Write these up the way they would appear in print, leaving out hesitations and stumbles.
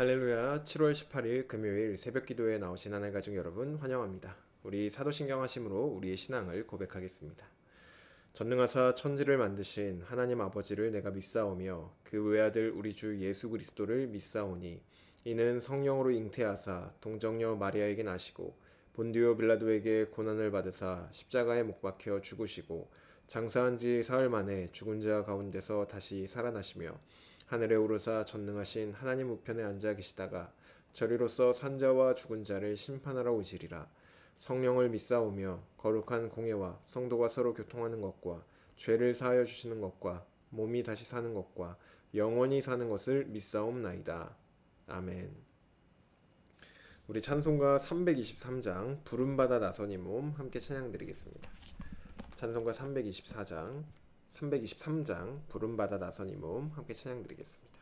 할렐루야. 7월 18일 금요일 새벽 기도에 나오신 하나님 가족 여러분 환영합니다. 우리 사도신경 하심으로 우리의 신앙을 고백하겠습니다. 전능하사 천지를 만드신 하나님 아버지를 내가 믿사오며 그 외아들 우리 주 예수 그리스도를 믿사오니 이는 성령으로 잉태하사 동정녀 마리아에게 나시고 본디오 빌라도에게 고난을 받으사 십자가에 못 박혀 죽으시고 장사한 지 사흘 만에 죽은 자 가운데서 다시 살아나시며 하늘에 오르사 전능하신 하나님 우편에 앉아 계시다가 저리로서 산자와 죽은 자를 심판하러 오시리라. 성령을 믿사오며 거룩한 공예와 성도가 서로 교통하는 것과 죄를 사하여 주시는 것과 몸이 다시 사는 것과 영원히 사는 것을 믿사옵나이다. 아멘. 우리 찬송가 323장 부름받아 나선 이 몸 함께 찬양드리겠습니다. 찬송가 323장 부름받아 나선 이 몸 함께 찬양드리겠습니다.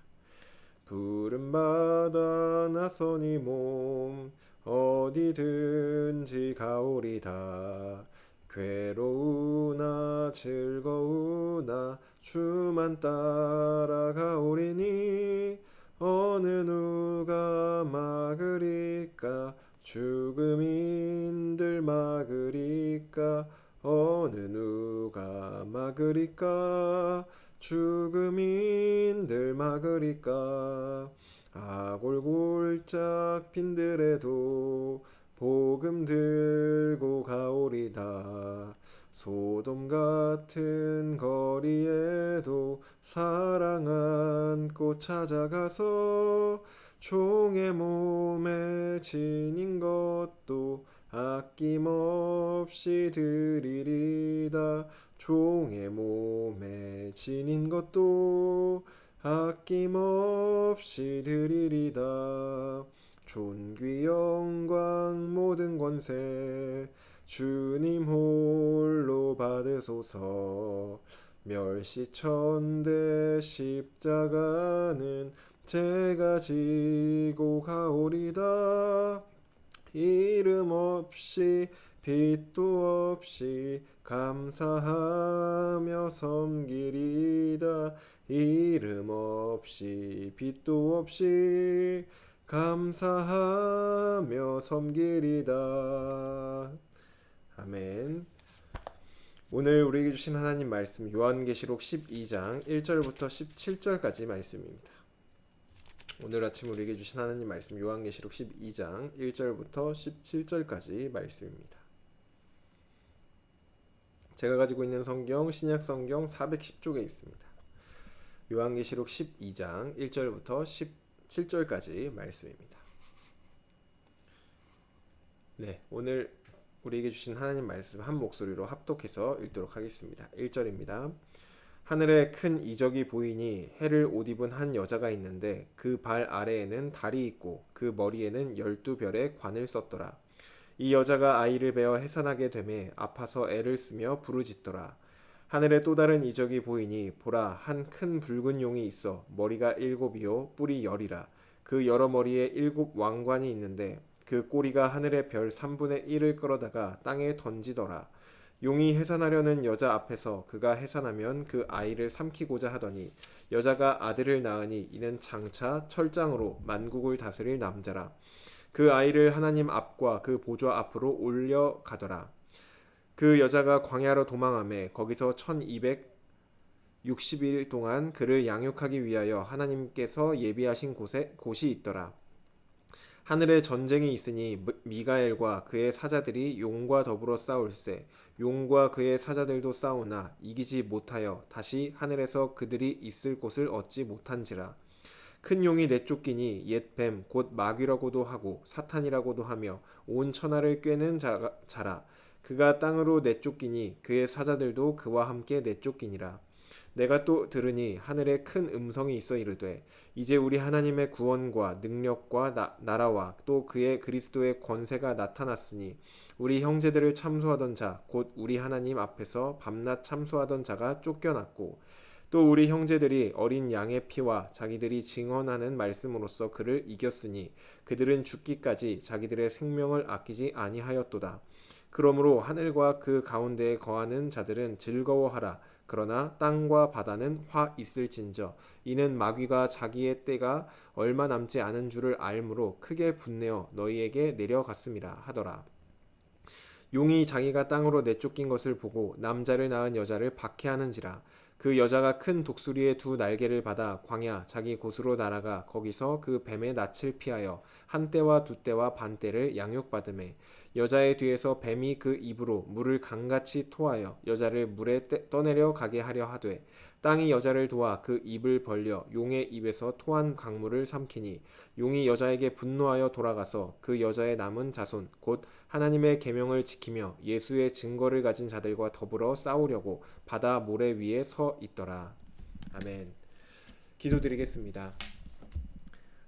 부름받아 나선 이 몸 어디든지 가오리다. 괴로우나 즐거우나 주만 따라가오리니 어느 누가 막으리까. 죽음인들 막으리까. 어느 누가 막으리까. 죽음인들 막으리까. 아골골짝 빈들에도 복음 들고 가오리다. 소돔 같은 거리에도 사랑 안고 찾아가서 종의 몸에 지닌 것도 아낌없이 드리리다. 종의 몸에 지닌 것도 아낌없이 드리리다. 존귀 영광 모든 권세 주님 홀로 받으소서. 멸시천대 십자가는 제가 지고 가오리다. 이름 없이 빛도 없이 감사하며 섬기리다. 이름 없이 빛도 없이 감사하며 섬기리다. 아멘. 오늘 우리에게 주신 하나님 말씀 요한계시록 12장 1절부터 17절까지 말씀입니다. 오늘 아침 우리에게 주신 하나님 말씀 요한계시록 12장 1절부터 17절까지 말씀입니다. 제가 가지고 있는 성경 신약 성경 410쪽에 있습니다. 요한계시록 12장 1절부터 17절까지 말씀입니다. 네, 오늘 우리에게 주신 하나님 말씀 한 목소리로 합독해서 읽도록 하겠습니다. 1절입니다. 하늘에 큰 이적이 보이니 해를 옷 입은 한 여자가 있는데 그 발 아래에는 달이 있고 그 머리에는 12별의 관을 썼더라. 이 여자가 아이를 베어 해산하게 되매 아파서 애를 쓰며 부르짖더라. 하늘에 또 다른 이적이 보이니 보라, 한 큰 붉은 용이 있어 머리가 7이요 뿔이 10이라. 그 여러 머리에 7 왕관이 있는데 그 꼬리가 하늘의 별 3분의 1을 끌어다가 땅에 던지더라. 용이 해산하려는 여자 앞에서 그가 해산하면 그 아이를 삼키고자 하더니 여자가 아들을 낳으니 이는 장차 철장으로 만국을 다스릴 남자라. 그 아이를 하나님 앞과 그 보좌 앞으로 올려가더라. 그 여자가 광야로 도망하매 거기서 1260일 동안 그를 양육하기 위하여 하나님께서 예비하신 곳이 있더라. 하늘에 전쟁이 있으니 미가엘과 그의 사자들이 용과 더불어 싸울세. 용과 그의 사자들도 싸우나 이기지 못하여 다시 하늘에서 그들이 있을 곳을 얻지 못한지라. 큰 용이 내쫓기니 옛 뱀 곧 마귀라고도 하고 사탄이라고도 하며 온 천하를 꿰는 자라. 그가 땅으로 내쫓기니 그의 사자들도 그와 함께 내쫓기니라. 내가 또 들으니 하늘에 큰 음성이 있어 이르되 이제 우리 하나님의 구원과 능력과 나라와 또 그의 그리스도의 권세가 나타났으니 우리 형제들을 참소하던 자 곧 우리 하나님 앞에서 밤낮 참소하던 자가 쫓겨났고 또 우리 형제들이 어린 양의 피와 자기들이 증언하는 말씀으로써 그를 이겼으니 그들은 죽기까지 자기들의 생명을 아끼지 아니하였도다. 그러므로 하늘과 그 가운데에 거하는 자들은 즐거워하라. 그러나 땅과 바다는 화 있을진저 이는 마귀가 자기의 때가 얼마 남지 않은 줄을 알므로 크게 분내어 너희에게 내려갔음이라 하더라. 용이 자기가 땅으로 내쫓긴 것을 보고 남자를 낳은 여자를 박해하는지라. 그 여자가 큰 독수리의 두 날개를 받아 광야 자기 곳으로 날아가 거기서 그 뱀의 낯을 피하여 한 떼와 두 떼와 반 떼를 양육받음에 여자의 뒤에서 뱀이 그 입으로 물을 강같이 토하여 여자를 물에 떠내려 가게 하려 하되 땅이 여자를 도와 그 입을 벌려 용의 입에서 토한 강물을 삼키니 용이 여자에게 분노하여 돌아가서 그 여자의 남은 자손 곧 하나님의 계명을 지키며 예수의 증거를 가진 자들과 더불어 싸우려고 바다 모래 위에 서 있더라. 아멘. 기도드리겠습니다.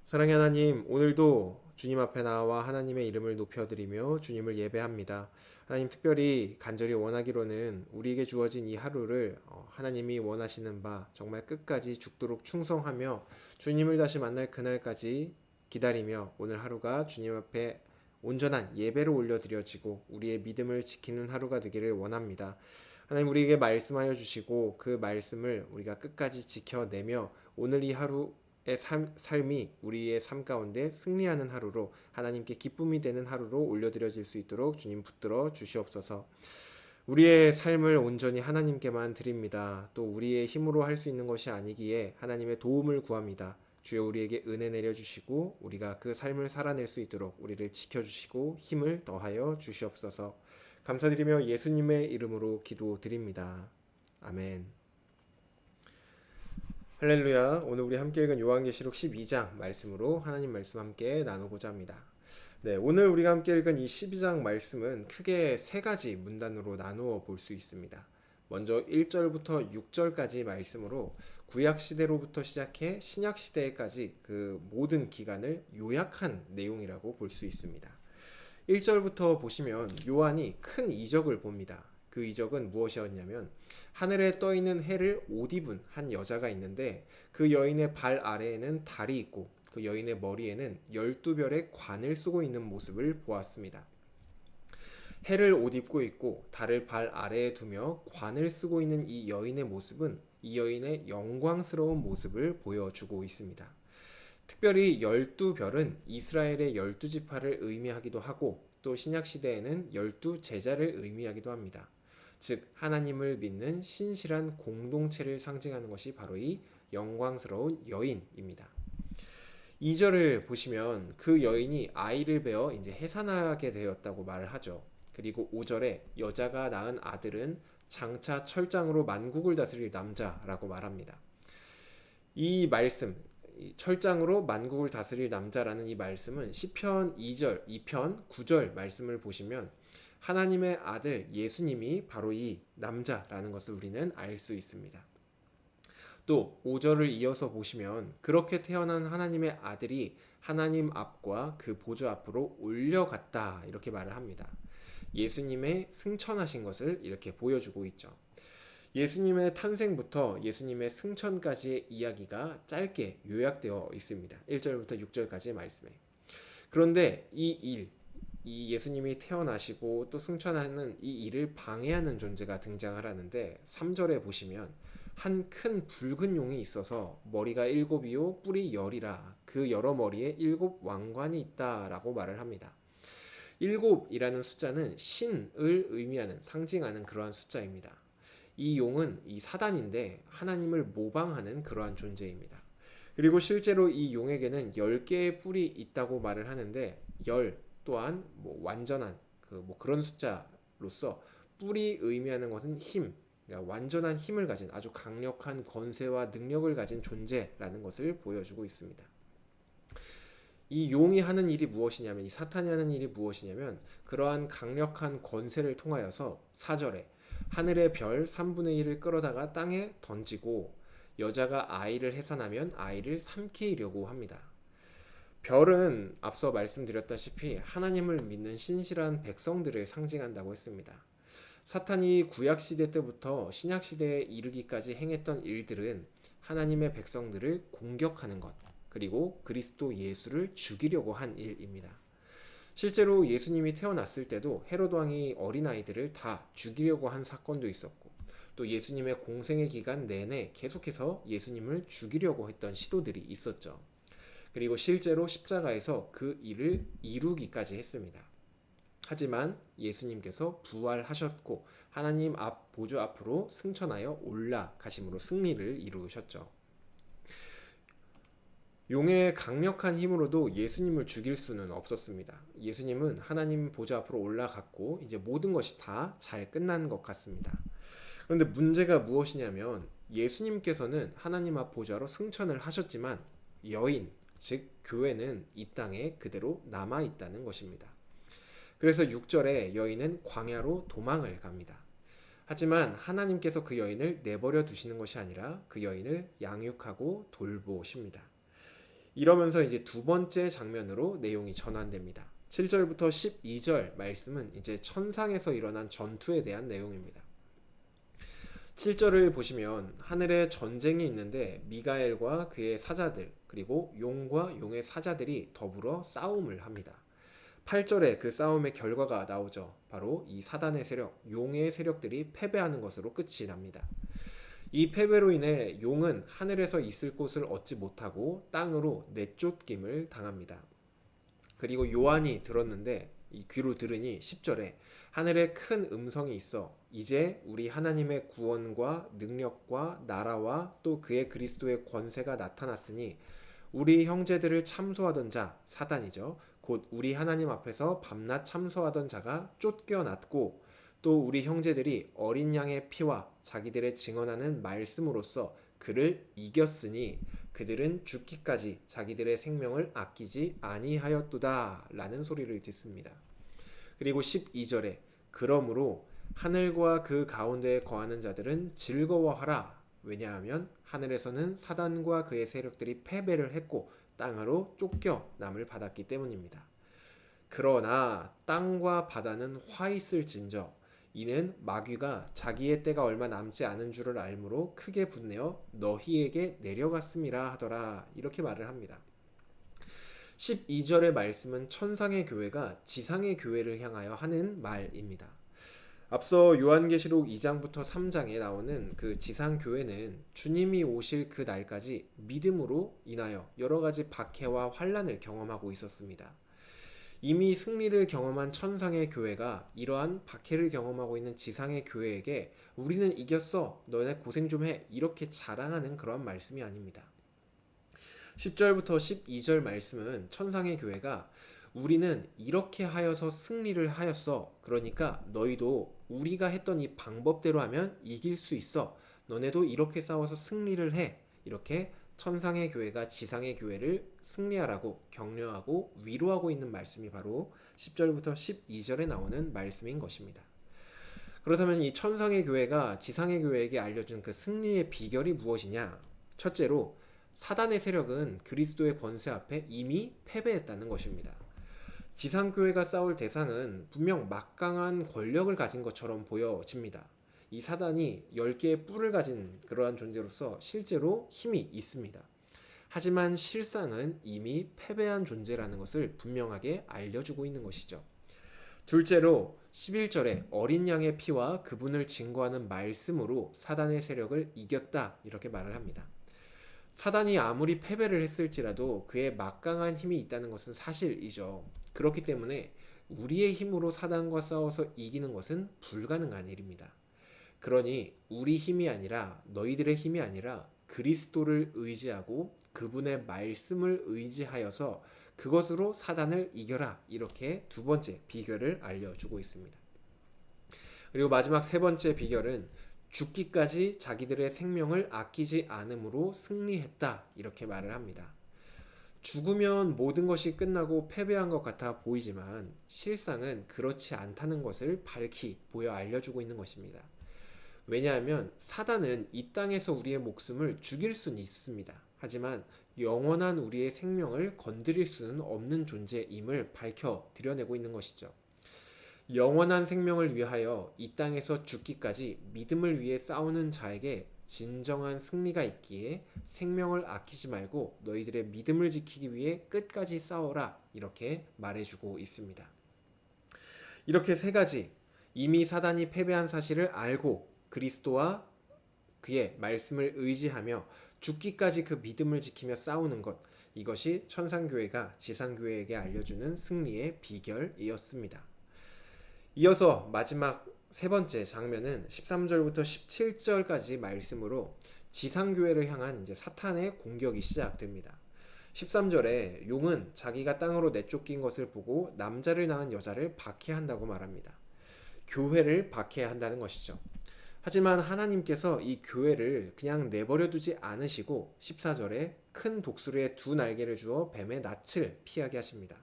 사랑의 하나님, 오늘도 주님 앞에 나와 하나님의 이름을 높여드리며 주님을 예배합니다. 하나님, 특별히 간절히 원하기로는 우리에게 주어진 이 하루를 하나님이 원하시는 바 정말 끝까지 죽도록 충성하며 주님을 다시 만날 그날까지 기다리며 오늘 하루가 주님 앞에 온전한 예배로 올려드려지고 우리의 믿음을 지키는 하루가 되기를 원합니다. 하나님, 우리에게 말씀하여 주시고 그 말씀을 우리가 끝까지 지켜내며 오늘 이 하루의 삶이 우리의 삶 가운데 승리하는 하루로 하나님께 기쁨이 되는 하루로 올려드려질 수 있도록 주님 붙들어 주시옵소서. 우리의 삶을 온전히 하나님께만 드립니다. 또 우리의 힘으로 할 수 있는 것이 아니기에 하나님의 도움을 구합니다. 주여, 우리에게 은혜 내려주시고 우리가 그 삶을 살아낼 수 있도록 우리를 지켜주시고 힘을 더하여 주시옵소서. 감사드리며 예수님의 이름으로 기도드립니다. 아멘. 할렐루야. 오늘 우리 함께 읽은 요한계시록 12장 말씀으로 하나님 말씀 함께 나누고자 합니다. 네, 오늘 우리가 함께 읽은 이 12장 말씀은 크게 세 가지 문단으로 나누어 볼 수 있습니다. 먼저 1절부터 6절까지 말씀으로 구약 시대로부터 시작해 신약 시대까지 그 모든 기간을 요약한 내용이라고 볼 수 있습니다. 1절부터 보시면 요한이 큰 이적을 봅니다. 그 이적은 무엇이었냐면 하늘에 떠 있는 해를 옷 입은 한 여자가 있는데 그 여인의 발 아래에는 달이 있고 그 여인의 머리에는 12별의 관을 쓰고 있는 모습을 보았습니다. 해를 옷 입고 있고 달을 발 아래에 두며 관을 쓰고 있는 이 여인의 모습은 이 여인의 영광스러운 모습을 보여주고 있습니다. 특별히 12별은 이스라엘의 12지파를 의미하기도 하고 또 신약시대에는 12제자를 의미하기도 합니다. 즉 하나님을 믿는 신실한 공동체를 상징하는 것이 바로 이 영광스러운 여인입니다. 2절을 보시면 그 여인이 아이를 베어 이제 해산하게 되었다고 말을 하죠. 그리고 5절에 여자가 낳은 아들은 장차 철장으로 만국을 다스릴 남자라고 말합니다. 이 말씀, 철장으로 만국을 다스릴 남자라는 이 말씀은 시편 2편 9절 말씀을 보시면 하나님의 아들 예수님이 바로 이 남자라는 것을 우리는 알 수 있습니다. 또 5절을 이어서 보시면 그렇게 태어난 하나님의 아들이 하나님 앞과 그 보좌 앞으로 올려갔다 이렇게 말을 합니다. 예수님의 승천하신 것을 이렇게 보여주고 있죠. 예수님의 탄생부터 예수님의 승천까지의 이야기가 짧게 요약되어 있습니다. 1절부터 6절까지의 말씀에. 그런데 이 예수님이 태어나시고 또 승천하는 이 일을 방해하는 존재가 등장을 하는데 3절에 보시면 한 큰 붉은 용이 있어서 머리가 7이요 뿔이 10이라 그 여러 머리에 7 왕관이 있다라고 말을 합니다. 7이라는 숫자는 신을 의미하는 상징하는 그러한 숫자입니다. 이 용은 이 사단인데 하나님을 모방하는 그러한 존재입니다. 그리고 실제로 이 용에게는 10개의 뿔이 있다고 말을 하는데 10 또한 완전한 그런 숫자로서 뿔이 의미하는 것은 힘, 그러니까 완전한 힘을 가진 아주 강력한 권세와 능력을 가진 존재라는 것을 보여주고 있습니다. 이 용이 하는 일이 무엇이냐면 이 사탄이 하는 일이 무엇이냐면 그러한 강력한 권세를 통하여서 4절에 하늘의 별 3분의 1을 끌어다가 땅에 던지고 여자가 아이를 해산하면 아이를 삼키려고 합니다. 별은 앞서 말씀드렸다시피 하나님을 믿는 신실한 백성들을 상징한다고 했습니다. 사탄이 구약시대 때부터 신약시대에 이르기까지 행했던 일들은 하나님의 백성들을 공격하는 것, 그리고 그리스도 예수를 죽이려고 한 일입니다. 실제로 예수님이 태어났을 때도 헤롯 왕이 어린아이들을 다 죽이려고 한 사건도 있었고 또 예수님의 공생의 기간 내내 계속해서 예수님을 죽이려고 했던 시도들이 있었죠. 그리고 실제로 십자가에서 그 일을 이루기까지 했습니다. 하지만 예수님께서 부활하셨고 하나님 앞 보좌 앞으로 승천하여 올라가심으로 승리를 이루셨죠. 용의 강력한 힘으로도 예수님을 죽일 수는 없었습니다. 예수님은 하나님 보좌 앞으로 올라갔고 이제 모든 것이 다 잘 끝난 것 같습니다. 그런데 문제가 무엇이냐면 예수님께서는 하나님 앞 보좌로 승천을 하셨지만 여인, 즉 교회는 이 땅에 그대로 남아 있다는 것입니다. 그래서 6절에 여인은 광야로 도망을 갑니다. 하지만 하나님께서 그 여인을 내버려 두시는 것이 아니라 그 여인을 양육하고 돌보십니다. 이러면서 이제 두 번째 장면으로 내용이 전환됩니다. 7절부터 12절 말씀은 이제 천상에서 일어난 전투에 대한 내용입니다. 7절을 보시면 하늘에 전쟁이 있는데 미가엘과 그의 사자들 그리고 용과 용의 사자들이 더불어 싸움을 합니다. 8절에 그 싸움의 결과가 나오죠. 바로 이 사단의 세력, 용의 세력들이 패배하는 것으로 끝이 납니다. 이 패배로 인해 용은 하늘에서 있을 곳을 얻지 못하고 땅으로 내쫓김을 당합니다. 그리고 요한이 들었는데 이 귀로 들으니 10절에 하늘에 큰 음성이 있어 이제 우리 하나님의 구원과 능력과 나라와 또 그의 그리스도의 권세가 나타났으니 우리 형제들을 참소하던 자 사단이죠. 곧 우리 하나님 앞에서 밤낮 참소하던 자가 쫓겨났고 또 우리 형제들이 어린 양의 피와 자기들의 증언하는 말씀으로써 그를 이겼으니 그들은 죽기까지 자기들의 생명을 아끼지 아니하였도다 라는 소리를 듣습니다. 그리고 12절에 그러므로 하늘과 그 가운데에 거하는 자들은 즐거워하라. 왜냐하면 하늘에서는 사단과 그의 세력들이 패배를 했고 땅으로 쫓겨남을 받았기 때문입니다. 그러나 땅과 바다는 화 있을진저 이는 마귀가 자기의 때가 얼마 남지 않은 줄을 알므로 크게 분내어 너희에게 내려갔음이라 하더라. 이렇게 말을 합니다. 12절의 말씀은 천상의 교회가 지상의 교회를 향하여 하는 말입니다. 앞서 요한계시록 2장부터 3장에 나오는 그 지상 교회는 주님이 오실 그 날까지 믿음으로 인하여 여러 가지 박해와 환난을 경험하고 있었습니다. 이미 승리를 경험한 천상의 교회가 이러한 박해를 경험하고 있는 지상의 교회에게 우리는 이겼어, 너네 고생 좀 해, 이렇게 자랑하는 그런 말씀이 아닙니다. 10절부터 12절 말씀은 천상의 교회가 우리는 이렇게 하여서 승리를 하였어. 그러니까 너희도 우리가 했던 이 방법대로 하면 이길 수 있어. 너네도 이렇게 싸워서 승리를 해. 이렇게 천상의 교회가 지상의 교회를 승리하라고 격려하고 위로하고 있는 말씀이 바로 10절부터 12절에 나오는 말씀인 것입니다. 그렇다면 이 천상의 교회가 지상의 교회에게 알려준 그 승리의 비결이 무엇이냐? 첫째로 사단의 세력은 그리스도의 권세 앞에 이미 패배했다는 것입니다. 지상교회가 싸울 대상은 분명 막강한 권력을 가진 것처럼 보여집니다. 이 사단이 10개의 뿔을 가진 그러한 존재로서 실제로 힘이 있습니다. 하지만 실상은 이미 패배한 존재라는 것을 분명하게 알려주고 있는 것이죠. 둘째로 11절에 어린 양의 피와 그분을 증거하는 말씀으로 사단의 세력을 이겼다 이렇게 말을 합니다. 사단이 아무리 패배를 했을지라도 그의 막강한 힘이 있다는 것은 사실이죠. 그렇기 때문에 우리의 힘으로 사단과 싸워서 이기는 것은 불가능한 일입니다. 그러니 우리 힘이 아니라 너희들의 힘이 아니라 그리스도를 의지하고 그분의 말씀을 의지하여서 그것으로 사단을 이겨라. 이렇게 두 번째 비결을 알려주고 있습니다. 그리고 마지막 세 번째 비결은 죽기까지 자기들의 생명을 아끼지 않음으로 승리했다. 이렇게 말을 합니다. 죽으면 모든 것이 끝나고 패배한 것 같아 보이지만 실상은 그렇지 않다는 것을 밝히 보여 알려주고 있는 것입니다. 왜냐하면 사단은 이 땅에서 우리의 목숨을 죽일 수는 있습니다. 하지만 영원한 우리의 생명을 건드릴 수는 없는 존재임을 밝혀 드러내고 있는 것이죠. 영원한 생명을 위하여 이 땅에서 죽기까지 믿음을 위해 싸우는 자에게 진정한 승리가 있기에 생명을 아끼지 말고 너희들의 믿음을 지키기 위해 끝까지 싸워라 이렇게 말해주고 있습니다. 이렇게 세 가지 이미 사단이 패배한 사실을 알고 그리스도와 그의 말씀을 의지하며 죽기까지 그 믿음을 지키며 싸우는 것, 이것이 천상교회가 지상교회에게 알려주는 승리의 비결이었습니다. 이어서 마지막 세 번째 장면은 13절부터 17절까지 말씀으로 지상교회를 향한 이제 사탄의 공격이 시작됩니다. 13절에 용은 자기가 땅으로 내쫓긴 것을 보고 남자를 낳은 여자를 박해한다고 말합니다. 교회를 박해한다는 것이죠. 하지만 하나님께서 이 교회를 그냥 내버려 두지 않으시고 14절에 큰 독수리의 두 날개를 주어 뱀의 낯을 피하게 하십니다.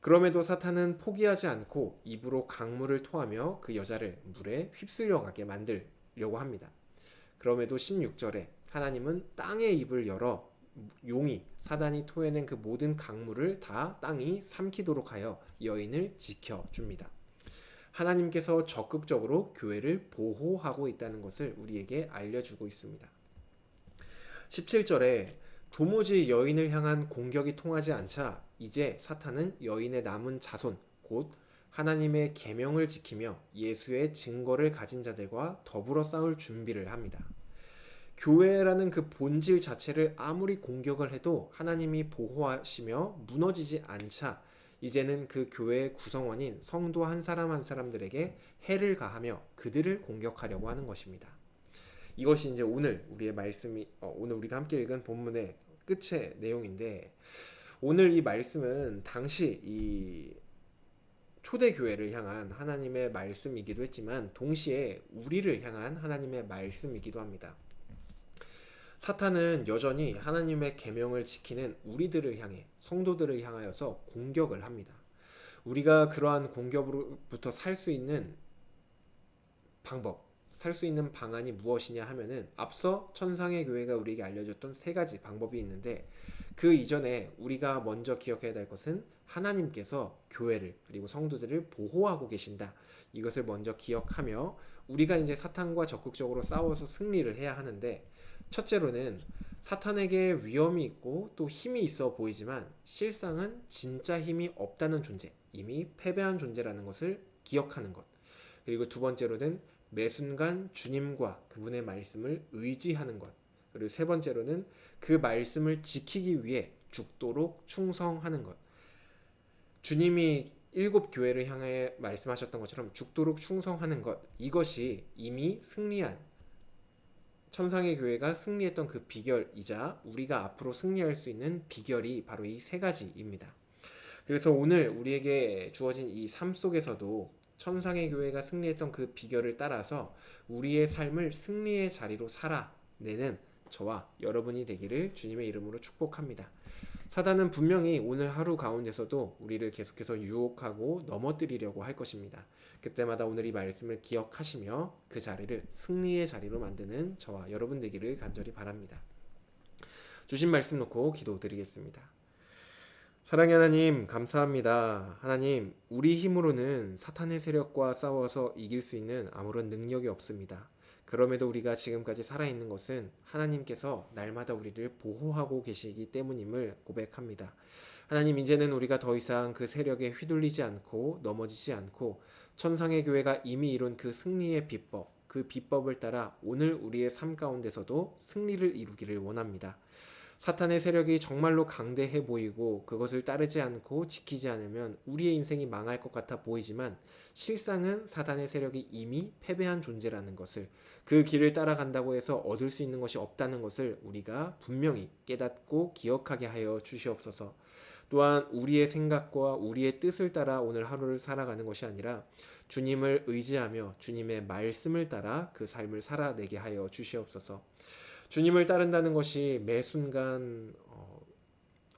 그럼에도 사탄은 포기하지 않고 입으로 강물을 토하며 그 여자를 물에 휩쓸려 가게 만들려고 합니다. 그럼에도 16절에 하나님은 땅의 입을 열어 용이 사단이 토해낸 그 모든 강물을 다 땅이 삼키도록 하여 여인을 지켜줍니다. 하나님께서 적극적으로 교회를 보호하고 있다는 것을 우리에게 알려주고 있습니다. 17절에 도무지 여인을 향한 공격이 통하지 않자 이제 사탄은 여인의 남은 자손 곧 하나님의 계명을 지키며 예수의 증거를 가진 자들과 더불어 싸울 준비를 합니다. 교회라는 그 본질 자체를 아무리 공격을 해도 하나님이 보호하시며 무너지지 않자 이제는 그 교회의 구성원인 성도 한 사람 한 사람들에게 해를 가하며 그들을 공격하려고 하는 것입니다. 이것이 이제 오늘 우리의 말씀이 오늘 우리가 함께 읽은 본문의 끝의 내용인데, 오늘 이 말씀은 당시 이 초대교회를 향한 하나님의 말씀이기도 했지만 동시에 우리를 향한 하나님의 말씀이기도 합니다. 사탄은 여전히 하나님의 계명을 지키는 우리들을 향해, 성도들을 향하여서 공격을 합니다. 우리가 그러한 공격으로부터 살 수 있는 방법, 살 수 있는 방안이 무엇이냐 하면은 앞서 천상의 교회가 우리에게 알려줬던 세 가지 방법이 있는데, 그 이전에 우리가 먼저 기억해야 될 것은 하나님께서 교회를 그리고 성도들을 보호하고 계신다. 이것을 먼저 기억하며 우리가 이제 사탄과 적극적으로 싸워서 승리를 해야 하는데, 첫째로는 사탄에게 위험이 있고 또 힘이 있어 보이지만 실상은 진짜 힘이 없다는 존재, 이미 패배한 존재라는 것을 기억하는 것. 그리고 두 번째로는 매 순간 주님과 그분의 말씀을 의지하는 것. 그리고 세 번째로는 그 말씀을 지키기 위해 죽도록 충성하는 것. 주님이 일곱 교회를 향해 말씀하셨던 것처럼 죽도록 충성하는 것, 이것이 이미 승리한 천상의 교회가 승리했던 그 비결이자 우리가 앞으로 승리할 수 있는 비결이 바로 이 세 가지입니다. 그래서 오늘 우리에게 주어진 이 삶 속에서도 천상의 교회가 승리했던 그 비결을 따라서 우리의 삶을 승리의 자리로 살아내는 저와 여러분이 되기를 주님의 이름으로 축복합니다. 사단은 분명히 오늘 하루 가운데서도 우리를 계속해서 유혹하고 넘어뜨리려고 할 것입니다. 그때마다 오늘 이 말씀을 기억하시며 그 자리를 승리의 자리로 만드는 저와 여러분 되기를 간절히 바랍니다. 주신 말씀 놓고 기도드리겠습니다. 사랑의 하나님, 감사합니다. 하나님, 우리 힘으로는 사탄의 세력과 싸워서 이길 수 있는 아무런 능력이 없습니다. 그럼에도 우리가 지금까지 살아있는 것은 하나님께서 날마다 우리를 보호하고 계시기 때문임을 고백합니다. 하나님, 이제는 우리가 더 이상 그 세력에 휘둘리지 않고 넘어지지 않고 천상의 교회가 이미 이룬 그 승리의 비법, 그 비법을 따라 오늘 우리의 삶 가운데서도 승리를 이루기를 원합니다. 사탄의 세력이 정말로 강대해 보이고 그것을 따르지 않고 지키지 않으면 우리의 인생이 망할 것 같아 보이지만 실상은 사탄의 세력이 이미 패배한 존재라는 것을, 그 길을 따라간다고 해서 얻을 수 있는 것이 없다는 것을 우리가 분명히 깨닫고 기억하게 하여 주시옵소서. 또한 우리의 생각과 우리의 뜻을 따라 오늘 하루를 살아가는 것이 아니라 주님을 의지하며 주님의 말씀을 따라 그 삶을 살아내게 하여 주시옵소서. 주님을 따른다는 것이 매 순간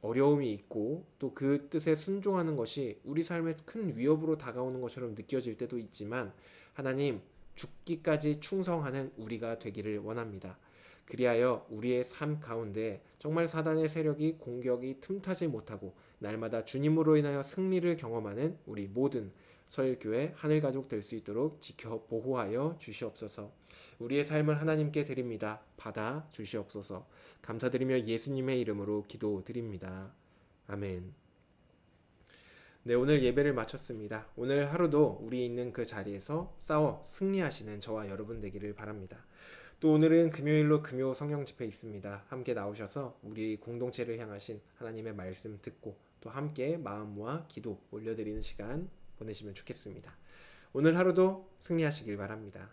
어려움이 있고 또 그 뜻에 순종하는 것이 우리 삶에 큰 위협으로 다가오는 것처럼 느껴질 때도 있지만, 하나님, 죽기까지 충성하는 우리가 되기를 원합니다. 그리하여 우리의 삶 가운데 정말 사단의 세력이 공격이 틈타지 못하고 날마다 주님으로 인하여 승리를 경험하는 우리 모든 서일교회 하늘가족 될 수 있도록 지켜 보호하여 주시옵소서. 우리의 삶을 하나님께 드립니다. 받아 주시옵소서. 감사드리며 예수님의 이름으로 기도드립니다. 아멘. 네, 오늘 예배를 마쳤습니다. 오늘 하루도 우리 있는 그 자리에서 싸워 승리하시는 저와 여러분 되기를 바랍니다. 또 오늘은 금요일로 금요 성령 집회 있습니다. 함께 나오셔서 우리 공동체를 향하신 하나님의 말씀 듣고 또 함께 마음 모아 기도 올려드리는 시간 보내시면 좋겠습니다. 오늘 하루도 승리하시길 바랍니다.